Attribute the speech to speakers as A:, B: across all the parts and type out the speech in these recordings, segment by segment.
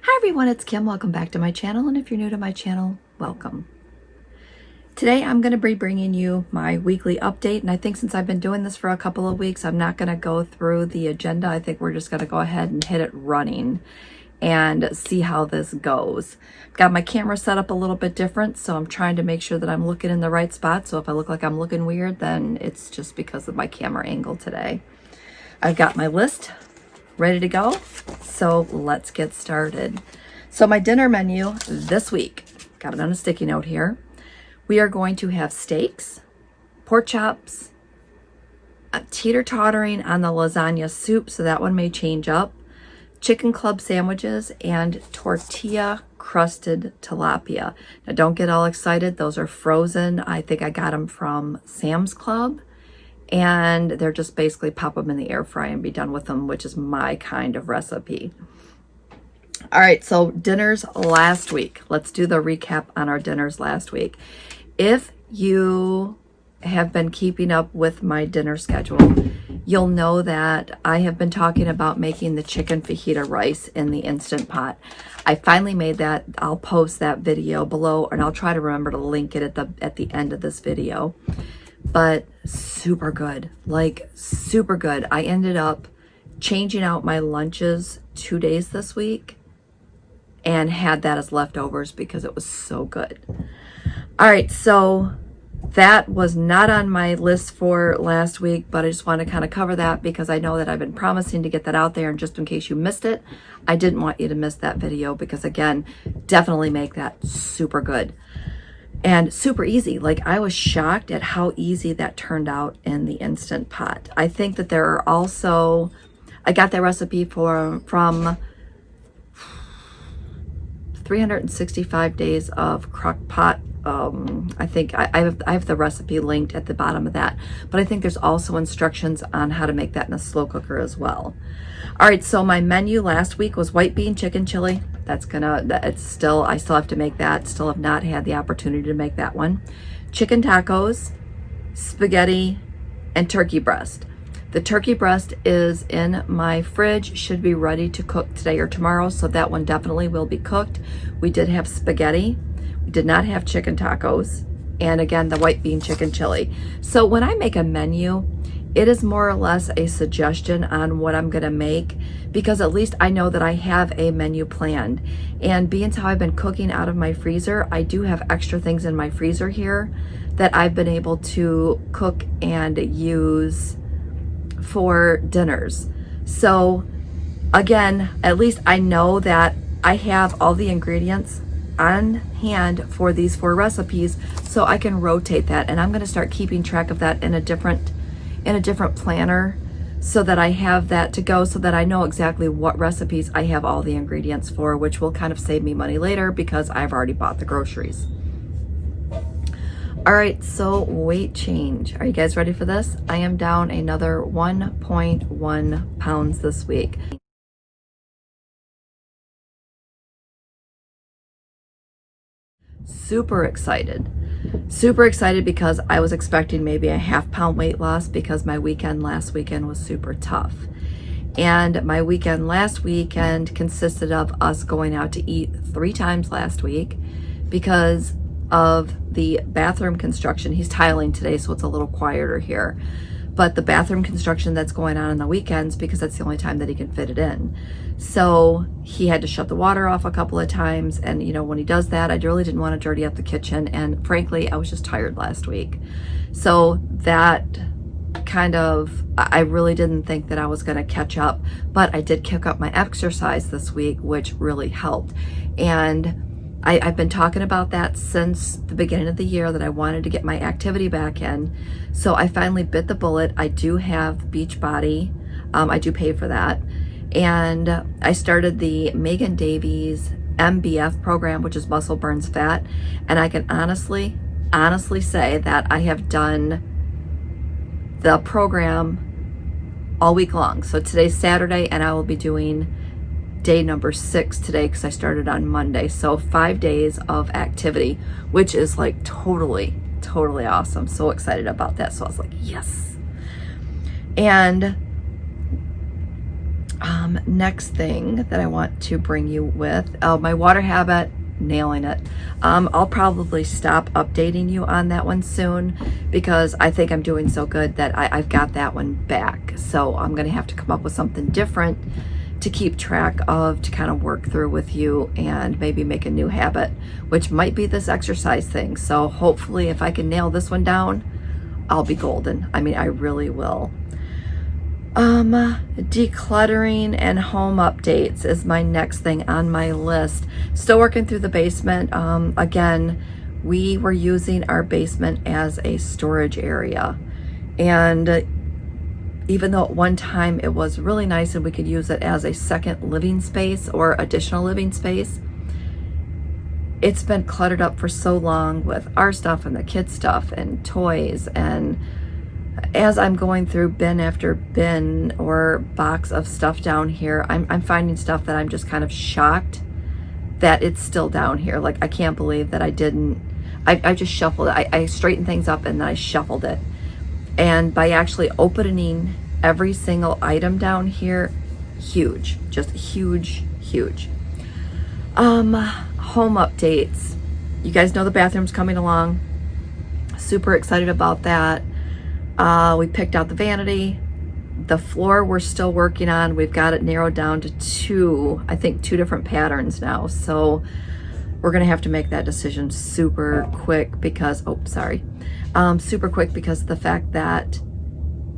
A: Hi everyone, it's Kim. Welcome back to my channel, and if you're new to my channel, welcome. Today I'm going to be bringing you my weekly update, and I think since I've been doing this for a couple of weeks, I'm not going to go through the agenda. I think we're just going to go ahead and hit it running and see how this goes. Got my camera set up a little bit different, so I'm trying to make sure that I'm looking in the right spot. So if I look like I'm looking weird, then it's just because of my camera angle today. I've got my list ready to go, so let's get started. So my dinner menu this week, got it on a sticky note here. We are going to have steaks, pork chops, teeter-tottering on the lasagna soup, so that one may change up, chicken club sandwiches, and tortilla crusted tilapia. Now don't get all excited, those are frozen. I think I got them from Sam's Club, and they're just basically pop them in the air fry and be done with them, which is my kind of recipe. All right, so dinners last week. Let's do the recap on our dinners last week. If you have been keeping up with my dinner schedule, you'll know that I have been talking about making the chicken fajita rice in the Instant Pot. I finally made that. I'll post that video below, and I'll try to remember to link it at the end of this video. But super good, like super good. I ended up changing out my lunches 2 days this week and had that as leftovers because it was so good. All right, so that was not on my list for last week, but I just want to kind of cover that because I know that I've been promising to get that out there, and just in case you missed it, I didn't want you to miss that video because, again, definitely make that super good. And super easy. Like, I was shocked at how easy that turned out in the Instant Pot. I think that there are also, I got that recipe from 365 days of crock pot. I think I have the recipe linked at the bottom of that, but I think there's also instructions on how to make that in a slow cooker as well. All right, so my menu last week was white bean chicken chili. I still have to make that. Still have not had the opportunity to make that one. Chicken tacos, spaghetti, and turkey breast. The turkey breast is in my fridge, should be ready to cook today or tomorrow, so that one definitely will be cooked. We did have spaghetti. We did not have chicken tacos. And again, the white bean chicken chili. So when I make a menu, it is more or less a suggestion on what I'm gonna make, because at least I know that I have a menu planned. And being how I've been cooking out of my freezer, I do have extra things in my freezer here that I've been able to cook and use for dinners. So again, at least I know that I have all the ingredients on hand for these 4 recipes, so I can rotate that, and I'm gonna start keeping track of that in a different planner so that I have that to go, so that I know exactly what recipes I have all the ingredients for, which will kind of save me money later because I've already bought the groceries. All right, so weight change. Are you guys ready for this? I am down another 1.1 pounds this week. Super excited because I was expecting maybe a half-pound weight loss because my weekend last weekend was super tough. And my weekend last weekend consisted of us going out to eat 3 times last week because of the bathroom construction. He's tiling today, so it's a little quieter here. But the bathroom construction that's going on the weekends, because that's the only time that he can fit it in. So he had to shut the water off a couple of times, and you know, when he does that, I really didn't want to dirty up the kitchen, and frankly, I was just tired last week. So that kind of, I really didn't think that I was going to catch up, but I did kick up my exercise this week, which really helped. And I've been talking about that since the beginning of the year, that I wanted to get my activity back in. So I finally bit the bullet. I do have Beachbody. I do pay for that. And I started the Megan Davies MBF program, which is Muscle Burns Fat. And I can honestly say that I have done the program all week long. So today's Saturday, and I will be doing day number 6 today because I started on Monday. So 5 days of activity, which is like totally awesome. So excited about that. So I was like, yes. And Next thing that I want to bring you with, my water habit, nailing it. I'll probably stop updating you on that one soon because I think I'm doing so good that I've got that one back. So I'm gonna have to come up with something different to keep track of, to kind of work through with you and maybe make a new habit, which might be this exercise thing. So hopefully if I can nail this one down, I'll be golden. I mean, I really will. Decluttering and home updates is my next thing on my list. Still working through the basement. Again, we were using our basement as a storage area. And even though at one time it was really nice and we could use it as a second living space or additional living space, it's been cluttered up for so long with our stuff and the kids' stuff and toys. And as I'm going through bin after bin or box of stuff down here, I'm finding stuff that I'm just kind of shocked that it's still down here. Like, I can't believe that I just shuffled it. I straightened things up and then I shuffled it. And by actually opening every single item down here, huge, just huge, huge. Home updates. You guys know the bathroom's coming along. Super excited about that. We picked out the vanity. The floor we're still working on. We've got it narrowed down to two different patterns now. So we're gonna have to make that decision super quick because, super quick because of the fact that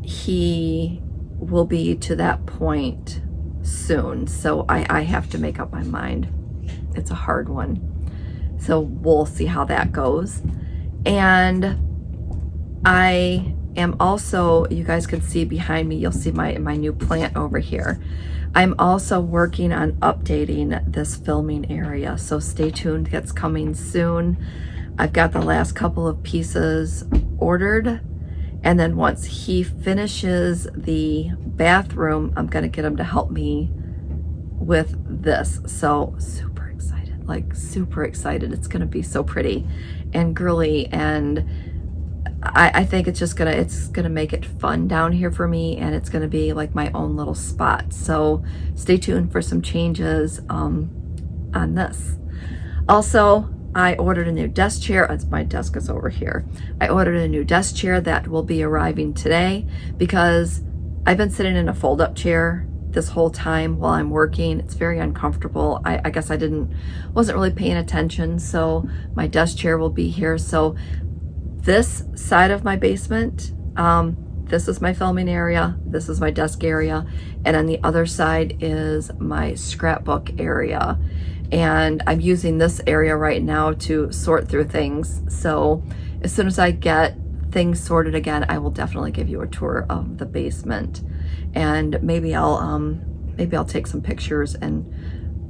A: he will be to that point soon. So I have to make up my mind. It's a hard one. So we'll see how that goes. And I am also, you guys can see behind me, you'll see my new plant over here. I'm also working on updating this filming area, so stay tuned, it's coming soon. I've got the last couple of pieces ordered, and then once he finishes the bathroom, I'm gonna get him to help me with this. So super excited, like super excited. It's gonna be so pretty and girly, and I think it's gonna make it fun down here for me, and it's gonna be like my own little spot. So stay tuned for some changes on this. Also, I ordered a new desk chair. My desk is over here. I ordered a new desk chair that will be arriving today because I've been sitting in a fold-up chair this whole time while I'm working. It's very uncomfortable. I guess I wasn't really paying attention. So my desk chair will be here. So this side of my basement, this is my filming area, this is my desk area, and on the other side is my scrapbook area. And I'm using this area right now to sort through things. So as soon as I get things sorted again, I will definitely give you a tour of the basement. And maybe I'll take some pictures and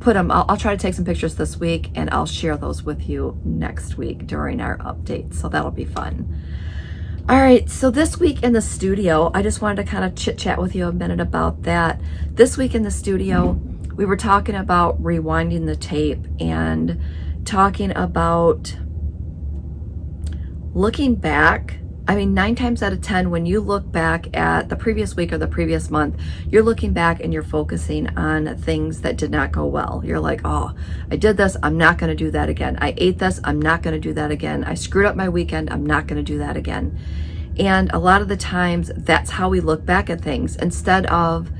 A: put them, I'll try to take some pictures this week and I'll share those with you next week during our update. So that'll be fun. All right, so this week in the studio, I just wanted to kind of chit chat with you a minute about that. This week in the studio, we were talking about rewinding the tape and talking about looking back. I mean, 9 times out of 10, when you look back at the previous week or the previous month, you're looking back and you're focusing on things that did not go well. You're like, oh, I did this, I'm not gonna do that again. I ate this, I'm not gonna do that again. I screwed up my weekend, I'm not gonna do that again. And a lot of the times, that's how we look back at things instead of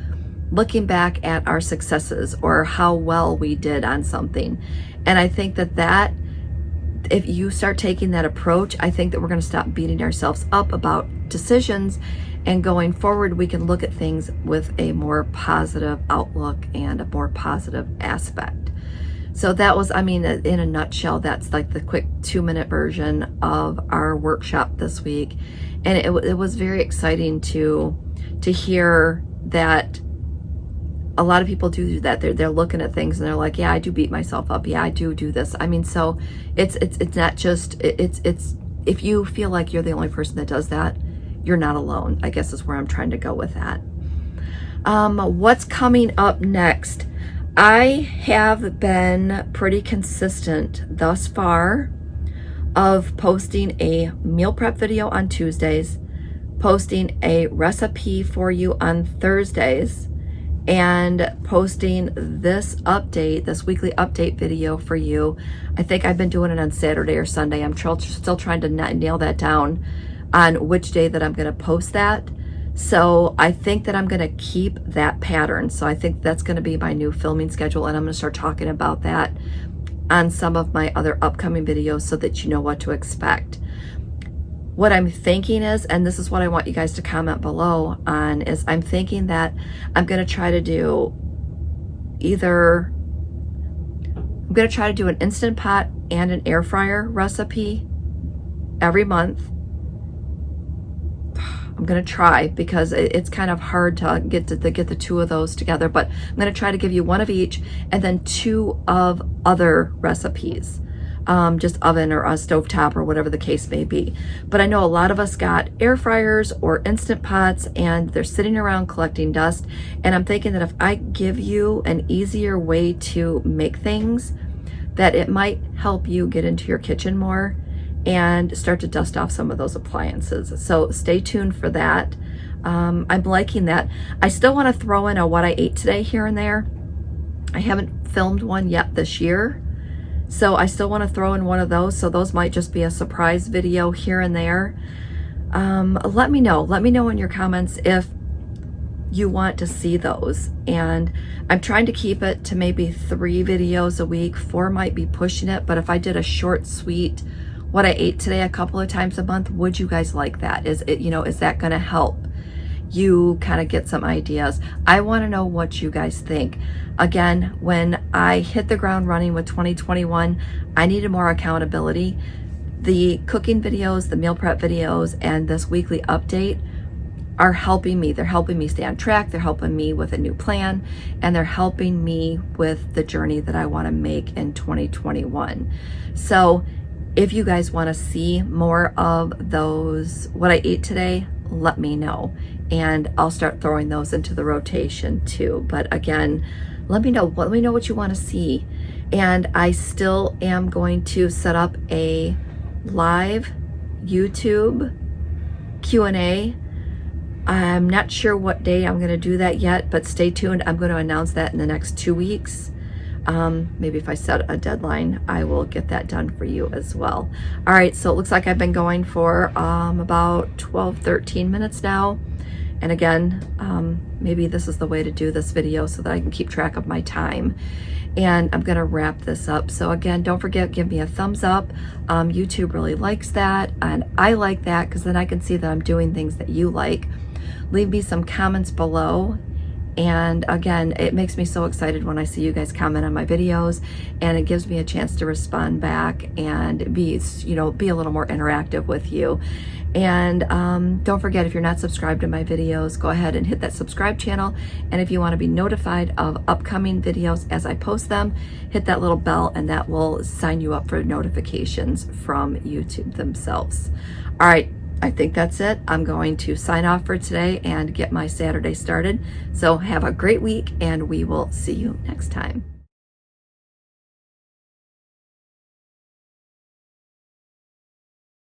A: looking back at our successes or how well we did on something. And I think that if you start taking that approach, I think that we're going to stop beating ourselves up about decisions, and going forward, we can look at things with a more positive outlook and a more positive aspect. So that was, I mean, in a nutshell, that's like the quick 2-minute version of our workshop this week. And it was very exciting to hear that a lot of people do that. They're looking at things and they're like, yeah, I do beat myself up. Yeah, I do this. I mean, so it's not just, it's if you feel like you're the only person that does that, you're not alone, I guess is where I'm trying to go with that. What's coming up next? I have been pretty consistent thus far of posting a meal prep video on Tuesdays, posting a recipe for you on Thursdays, and posting this update, this weekly update video for you. I think I've been doing it on Saturday or Sunday. I'm still trying to nail that down on which day that I'm going to post that. So I think that I'm going to keep that pattern. So I think that's going to be my new filming schedule, and I'm going to start talking about that on some of my other upcoming videos so that you know what to expect. What I'm thinking is, and this is what I want you guys to comment below on, is I'm thinking that I'm going to try to do an Instant Pot and an air fryer recipe every month. I'm going to try, because it's kind of hard to get the two of those together, but I'm going to try to give you one of each and then two of other recipes. Just oven or a stovetop or whatever the case may be. But I know a lot of us got air fryers or Instant Pots and they're sitting around collecting dust. And I'm thinking that if I give you an easier way to make things, that it might help you get into your kitchen more and start to dust off some of those appliances. So stay tuned for that. I'm liking that. I still want to throw in a what I ate today here and there. I haven't filmed one yet this year, so I still want to throw in one of those. So those might just be a surprise video here and there. Let me know in your comments if you want to see those. And I'm trying to keep it to maybe 3 videos a week. 4 might be pushing it, but if I did a short, sweet what I ate today a couple of times a month, would you guys like that? Is that going to help you kind of get some ideas? I want to know what you guys think. Again, when I hit the ground running with 2021, I needed more accountability. The cooking videos, the meal prep videos, and this weekly update are helping me. They're helping me stay on track. They're helping me with a new plan, and they're helping me with the journey that I want to make in 2021. So if you guys want to see more of those, what I ate today, let me know, and I'll start throwing those into the rotation too. But again, let me know what you want to see. And I still am going to set up a live YouTube Q&A. I'm not sure what day I'm going to do that yet, but stay tuned. I'm going to announce that in the next 2 weeks. Maybe if I set a deadline, I will get that done for you as well. All right, so it looks like I've been going for about 12-13 minutes now. And again, maybe this is the way to do this video so that I can keep track of my time. And I'm going to wrap this up. So again, don't forget, give me a thumbs up. YouTube really likes that, and I like that because then I can see that I'm doing things that you like. Leave me some comments below. And again, it makes me so excited when I see you guys comment on my videos, and it gives me a chance to respond back and be a little more interactive with you. And don't forget, if you're not subscribed to my videos, go ahead and hit that subscribe channel. And if you want to be notified of upcoming videos as I post them, hit that little bell, and that will sign you up for notifications from YouTube themselves. All right. I think that's it. I'm going to sign off for today and get my Saturday started. So have a great week, and we will see you next time.